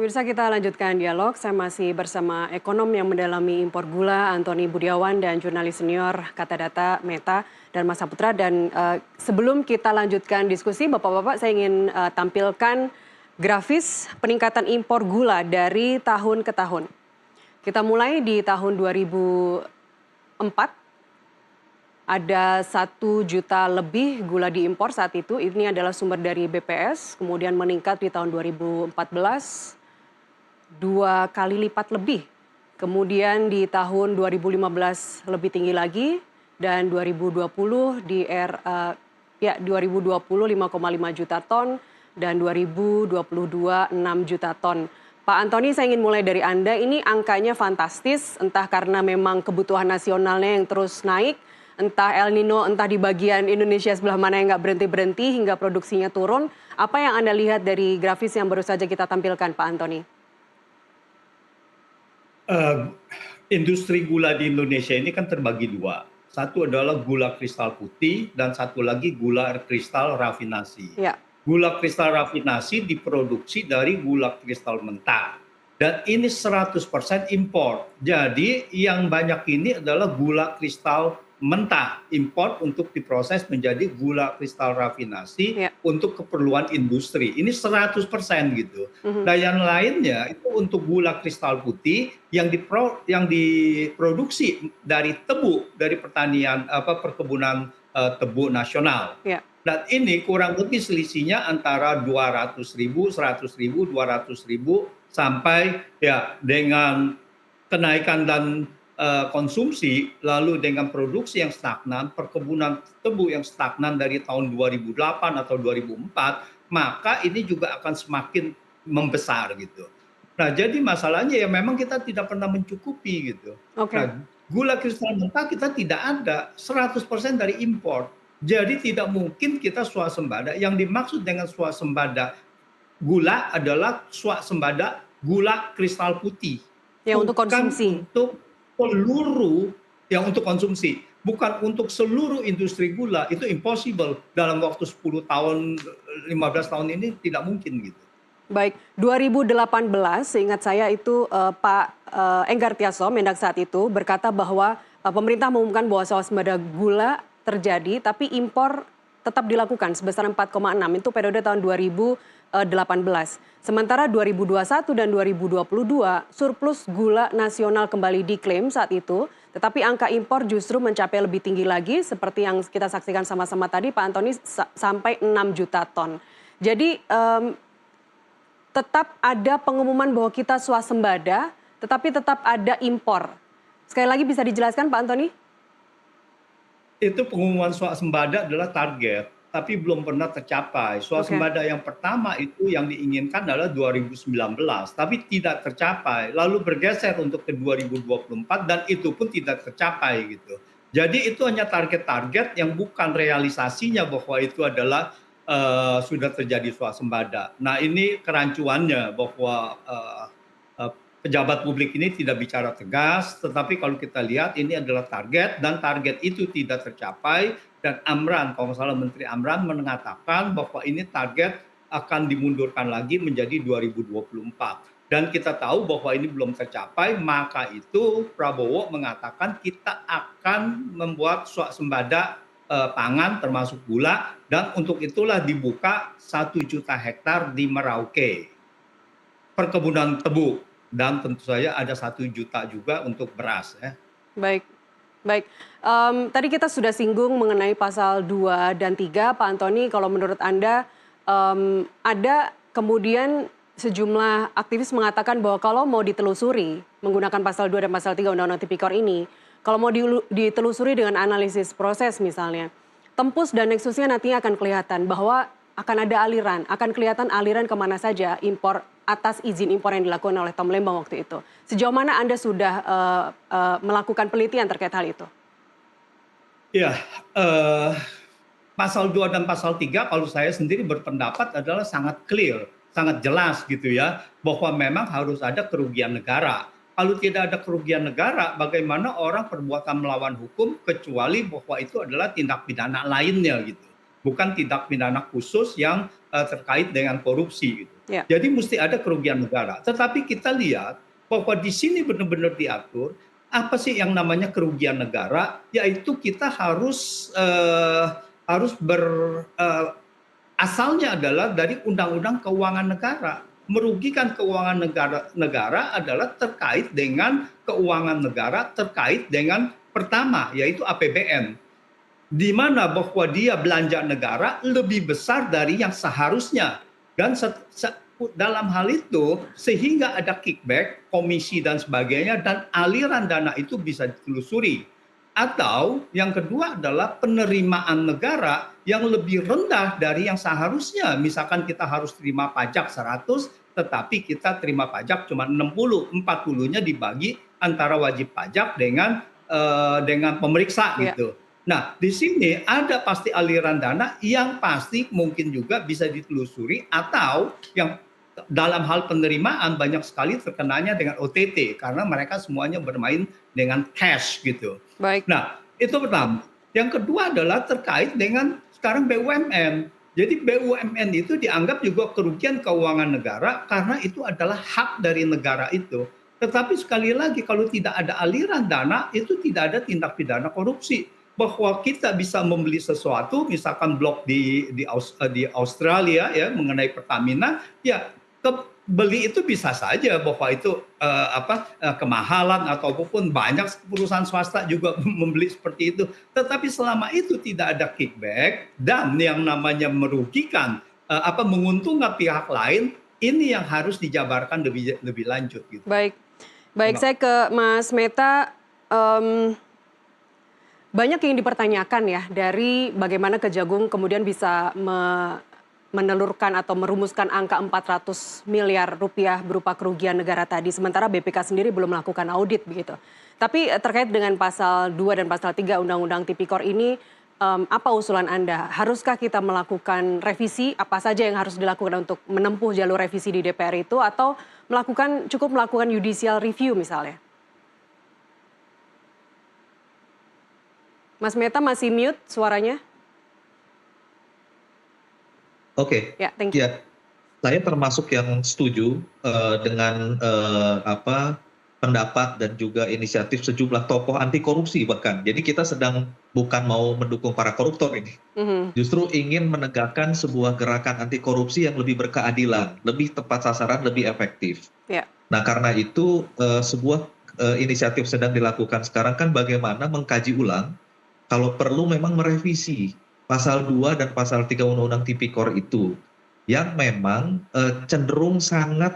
Pemirsa, kita lanjutkan dialog. Saya masih bersama ekonom yang mendalami impor gula, Antoni Budiawan, dan jurnalis senior Kata Data Meta dan Mas Saputra. Dan sebelum kita lanjutkan diskusi, Bapak-bapak, saya ingin tampilkan grafis peningkatan impor gula dari tahun ke tahun. Kita mulai di tahun 2004. Ada 1 juta lebih gula diimpor saat itu. Ini adalah sumber dari BPS. Kemudian meningkat di tahun 2014 2 kali lipat lebih. Kemudian di tahun 2015 lebih tinggi lagi, dan 2020 2020 5,5 juta ton, dan 2022 6 juta ton. Pak Antoni, saya ingin mulai dari Anda. Ini angkanya fantastis, entah karena memang kebutuhan nasionalnya yang terus naik, entah El Nino, entah di bagian Indonesia sebelah mana yang nggak berhenti-berhenti hingga produksinya turun. Apa yang Anda lihat dari grafis yang baru saja kita tampilkan, Pak Antoni? Industri gula di Indonesia ini kan terbagi dua. Satu adalah gula kristal putih dan satu lagi gula kristal rafinasi. Ya. Gula kristal rafinasi diproduksi dari gula kristal mentah. Dan ini 100% impor. Jadi yang banyak ini adalah gula kristal mentah impor untuk diproses menjadi gula kristal rafinasi untuk keperluan industri. Ini 100% gitu. Dan yang lainnya itu untuk gula kristal putih yang diproduksi dari tebu, dari perkebunan tebu nasional. Dan ini kurang lebih selisihnya antara 200.000, 100.000, 200.000 sampai ya dengan kenaikan dan konsumsi, lalu dengan produksi yang stagnan, perkebunan tebu yang stagnan dari tahun 2008 atau 2004, maka ini juga akan semakin membesar gitu. Nah, jadi masalahnya ya memang kita tidak pernah mencukupi gitu. Nah, gula kristal mentah kita tidak ada, 100% dari impor. Jadi tidak mungkin kita swasembada. Yang dimaksud dengan swasembada gula adalah swasembada gula kristal putih. Ya, untuk konsumsi. Untuk seluruh yang untuk konsumsi, bukan untuk seluruh industri gula. Itu impossible dalam waktu 10 tahun, 15 tahun ini tidak mungkin gitu. Baik, 2018 seingat saya itu Pak Enggar Tiaso, Mendak saat itu berkata bahwa pemerintah mengumumkan bahwa swasembada gula terjadi, tapi impor tetap dilakukan sebesar 4,6. Itu periode tahun 2018. Sementara 2021 dan 2022 surplus gula nasional kembali diklaim saat itu, tetapi angka impor justru mencapai lebih tinggi lagi seperti yang kita saksikan sama-sama tadi, Pak Antoni, sampai 6 juta ton. Jadi tetap ada pengumuman bahwa kita swasembada, tetapi tetap ada impor. Sekali lagi bisa dijelaskan, Pak Antoni? Itu pengumuman swasembada adalah target, tapi belum pernah tercapai. Swasembada yang pertama itu yang diinginkan adalah 2019, tapi tidak tercapai. Lalu bergeser untuk ke 2024 dan itu pun tidak tercapai gitu. Jadi itu hanya target-target yang bukan realisasinya bahwa itu adalah sudah terjadi swasembada. Nah, ini kerancuannya bahwa pejabat publik ini tidak bicara tegas, tetapi kalau kita lihat ini adalah target dan target itu tidak tercapai. Dan Amran, kalau salah Menteri Amran mengatakan bahwa ini target akan dimundurkan lagi menjadi 2024. Dan kita tahu bahwa ini belum tercapai, maka itu Prabowo mengatakan kita akan membuat swasembada pangan termasuk gula, dan untuk itulah dibuka 1 juta hektar di Merauke, perkebunan tebu, dan tentu saja ada 1 juta juga untuk beras. Baik. Tadi kita sudah singgung mengenai pasal 2 dan 3, Pak Antoni. Kalau menurut Anda ada kemudian sejumlah aktivis mengatakan bahwa kalau mau ditelusuri menggunakan pasal 2 dan pasal 3 Undang-Undang Tipikor ini, kalau mau ditelusuri dengan analisis proses misalnya, Tempus dan Nexusnya nantinya akan kelihatan bahwa akan ada aliran, akan kelihatan aliran kemana saja impor atas izin impor yang dilakukan oleh Tom Lembang waktu itu. Sejauh mana Anda sudah melakukan penelitian terkait hal itu? Ya, pasal 2 dan pasal 3 kalau saya sendiri berpendapat adalah sangat clear, sangat jelas gitu ya, bahwa memang harus ada kerugian negara. Kalau tidak ada kerugian negara, bagaimana orang perbuatan melawan hukum kecuali bahwa itu adalah tindak pidana lainnya gitu. Bukan tindak pidana khusus yang terkait dengan korupsi gitu. Ya. Jadi mesti ada kerugian negara. Tetapi kita lihat bahwa di sini benar-benar diatur apa sih yang namanya kerugian negara, yaitu kita harus asalnya adalah dari Undang-Undang Keuangan Negara. Merugikan keuangan negara adalah terkait dengan keuangan negara, terkait dengan pertama yaitu APBN, di mana bahwa dia belanja negara lebih besar dari yang seharusnya, dan dalam hal itu sehingga ada kickback, komisi dan sebagainya, dan aliran dana itu bisa ditelusuri. Atau yang kedua adalah penerimaan negara yang lebih rendah dari yang seharusnya. Misalkan kita harus terima pajak 100, tetapi kita terima pajak cuma 60, 40-nya dibagi antara wajib pajak dengan pemeriksa gitu. Nah, di sini ada pasti aliran dana yang pasti mungkin juga bisa ditelusuri, atau yang dalam hal penerimaan banyak sekali terkenanya dengan OTT karena mereka semuanya bermain dengan cash gitu. Baik. Nah, itu pertama. Yang kedua adalah terkait dengan sekarang BUMN. Jadi BUMN itu dianggap juga kerugian keuangan negara karena itu adalah hak dari negara itu. Tetapi sekali lagi kalau tidak ada aliran dana itu tidak ada tindak pidana korupsi. Bahwa kita bisa membeli sesuatu, misalkan blok di Australia ya mengenai Pertamina, ya beli itu bisa saja bahwa itu kemahalan ataupun banyak perusahaan swasta juga membeli seperti itu. Tetapi selama itu tidak ada kickback dan yang namanya merugikan menguntungkan pihak lain, ini yang harus dijabarkan lebih lanjut gitu. Baik, saya ke Mas Meta. Banyak yang dipertanyakan ya dari bagaimana Kejagung kemudian bisa menelurkan atau merumuskan angka 400 miliar rupiah berupa kerugian negara tadi. Sementara BPK sendiri belum melakukan audit begitu. Tapi terkait dengan pasal 2 dan pasal 3 Undang-Undang Tipikor ini, apa usulan Anda? Haruskah kita melakukan revisi? Apa saja yang harus dilakukan untuk menempuh jalur revisi di DPR itu? Atau cukup melakukan judicial review misalnya? Mas Meta masih mute suaranya? Oke. Ya, thank you. Ya, saya termasuk yang setuju dengan pendapat dan juga inisiatif sejumlah tokoh anti korupsi bahkan. Jadi kita sedang bukan mau mendukung para koruptor ini. Justru ingin menegakkan sebuah gerakan anti korupsi yang lebih berkeadilan, lebih tepat sasaran, lebih efektif. Ya. Nah, karena itu sebuah inisiatif sedang dilakukan sekarang kan bagaimana mengkaji ulang, kalau perlu memang merevisi pasal 2 dan pasal 3 Undang-Undang Tipikor itu yang memang cenderung sangat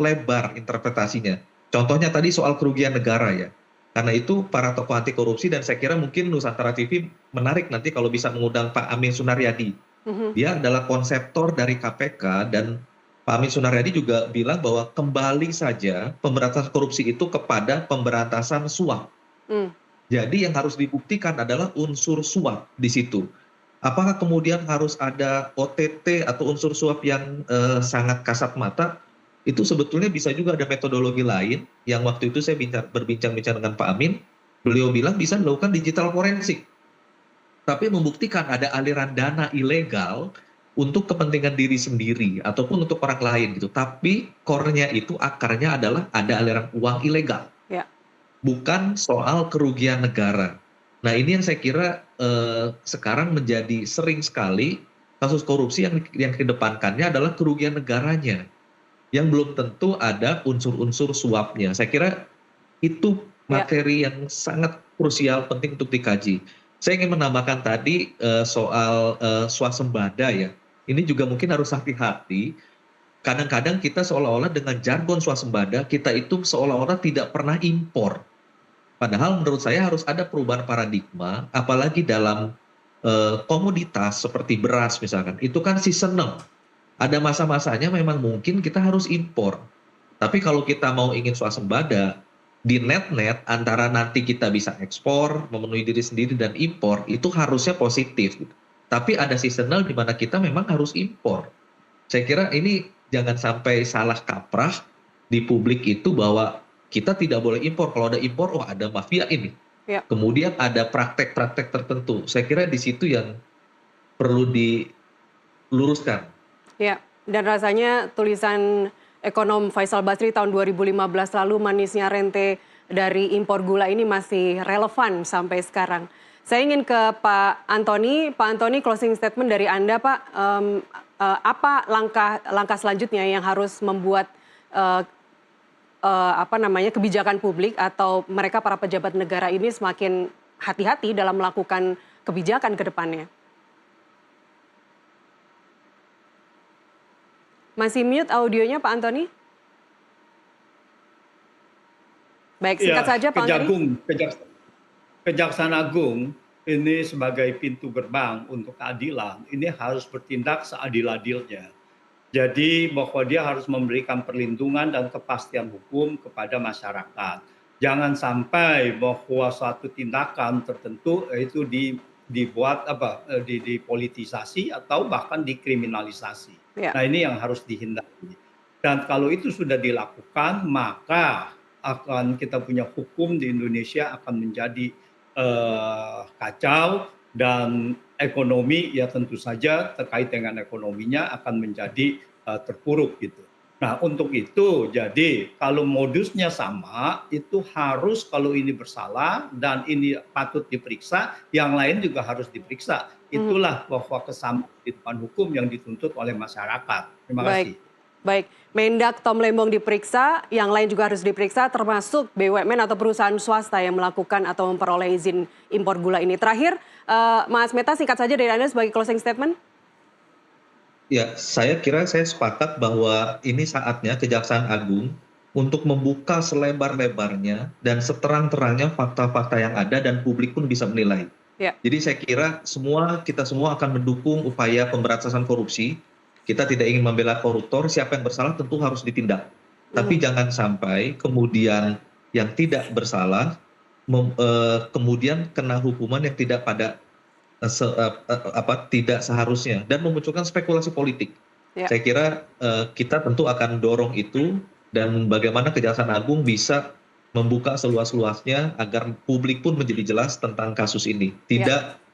lebar interpretasinya. Contohnya tadi soal kerugian negara ya. Karena itu para tokoh anti korupsi, dan saya kira mungkin Nusantara TV menarik nanti kalau bisa mengundang Pak Amin Sunaryadi. Dia adalah konseptor dari KPK, dan Pak Amin Sunaryadi juga bilang bahwa kembali saja pemberantasan korupsi itu kepada pemberantasan suap. Jadi yang harus dibuktikan adalah unsur suap di situ. Apakah kemudian harus ada OTT atau unsur suap yang sangat kasat mata? Itu sebetulnya bisa juga ada metodologi lain yang waktu itu saya berbincang-bincang dengan Pak Amin. Beliau bilang bisa dilakukan digital forensik. Tapi membuktikan ada aliran dana ilegal untuk kepentingan diri sendiri ataupun untuk orang lain gitu. Tapi core-nya itu, akarnya adalah ada aliran uang ilegal. Ya. Bukan soal kerugian negara. Nah, ini yang saya kira sekarang menjadi sering sekali kasus korupsi yang kedepankannya adalah kerugian negaranya, yang belum tentu ada unsur-unsur suapnya. Saya kira itu materi yang sangat krusial, penting untuk dikaji. Saya ingin menambahkan tadi soal swasembada ya. Ini juga mungkin harus hati-hati. Kadang-kadang kita seolah-olah dengan jargon swasembada, kita itu seolah-olah tidak pernah impor. Padahal menurut saya harus ada perubahan paradigma, apalagi dalam komoditas seperti beras misalkan. Itu kan seasonal. Ada masa-masanya memang mungkin kita harus impor. Tapi kalau kita mau ingin swasembada, di net-net antara nanti kita bisa ekspor, memenuhi diri sendiri dan impor, itu harusnya positif. Tapi ada seasonal di mana kita memang harus impor. Saya kira ini jangan sampai salah kaprah di publik itu bahwa kita tidak boleh impor. Kalau ada impor, ada mafia ini. Ya. Kemudian ada praktek-praktek tertentu. Saya kira di situ yang perlu luruskan. Ya, dan rasanya tulisan ekonom Faisal Basri tahun 2015 lalu manisnya rente dari impor gula ini masih relevan sampai sekarang. Saya ingin ke Pak Antoni. Pak Antoni, closing statement dari Anda, Pak. Apa langkah selanjutnya yang harus membuat kebijakan publik atau mereka para pejabat negara ini semakin hati-hati dalam melakukan kebijakan ke depannya? Masih mute audionya Pak Antoni? Baik, singkat saja Pak Antoni. Kejaksaan Agung ini sebagai pintu gerbang untuk keadilan, ini harus bertindak seadil-adilnya. Jadi bahwa dia harus memberikan perlindungan dan kepastian hukum kepada masyarakat. Jangan sampai bahwa suatu tindakan tertentu itu dipolitisasi atau bahkan dikriminalisasi. Ya. Nah, ini yang harus dihindari. Dan kalau itu sudah dilakukan, maka kita punya hukum di Indonesia akan menjadi kacau, dan ekonomi ya tentu saja terkait dengan ekonominya akan menjadi terpuruk gitu. Nah, untuk itu jadi kalau modusnya sama, itu harus kalau ini bersalah dan ini patut diperiksa, yang lain juga harus diperiksa. Itulah bahwa kesamaan di depan hukum yang dituntut oleh masyarakat. Terima kasih. Baik, Mendak Tom Lembong diperiksa, yang lain juga harus diperiksa, termasuk BUMN atau perusahaan swasta yang melakukan atau memperoleh izin impor gula ini. Terakhir, Mas Meta, singkat saja dari Anda sebagai closing statement. Ya, saya kira saya sepakat bahwa ini saatnya Kejaksaan Agung untuk membuka selebar-lebarnya dan seterang-terangnya fakta-fakta yang ada dan publik pun bisa menilai. Ya. Jadi saya kira kita semua akan mendukung upaya pemberantasan korupsi. Kita tidak ingin membela koruptor, siapa yang bersalah tentu harus ditindak. Tapi jangan sampai kemudian yang tidak bersalah kemudian kena hukuman yang tidak tidak seharusnya dan memunculkan spekulasi politik. Ya. Saya kira kita tentu akan dorong itu, dan bagaimana Kejaksaan Agung bisa membuka seluas-luasnya agar publik pun menjadi jelas tentang kasus ini. Tidak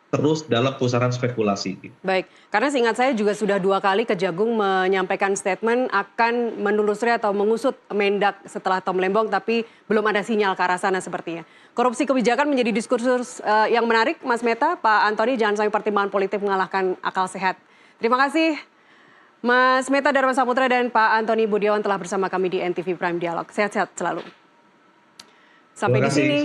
terus dalam pusaran spekulasi. Baik, karena seingat saya juga sudah 2 kali Kejagung menyampaikan statement akan menelusuri atau mengusut Mendak setelah Tom Lembong, tapi belum ada sinyal ke arah sana sepertinya. Korupsi kebijakan menjadi diskursus yang menarik, Mas Meta. Pak Antoni, jangan sampai pertimbangan politik mengalahkan akal sehat. Terima kasih Mas Meta Dharma Saputra dan Pak Antoni Budiawan telah bersama kami di NTV Prime Dialog. Sehat-sehat selalu. Sampai di sini.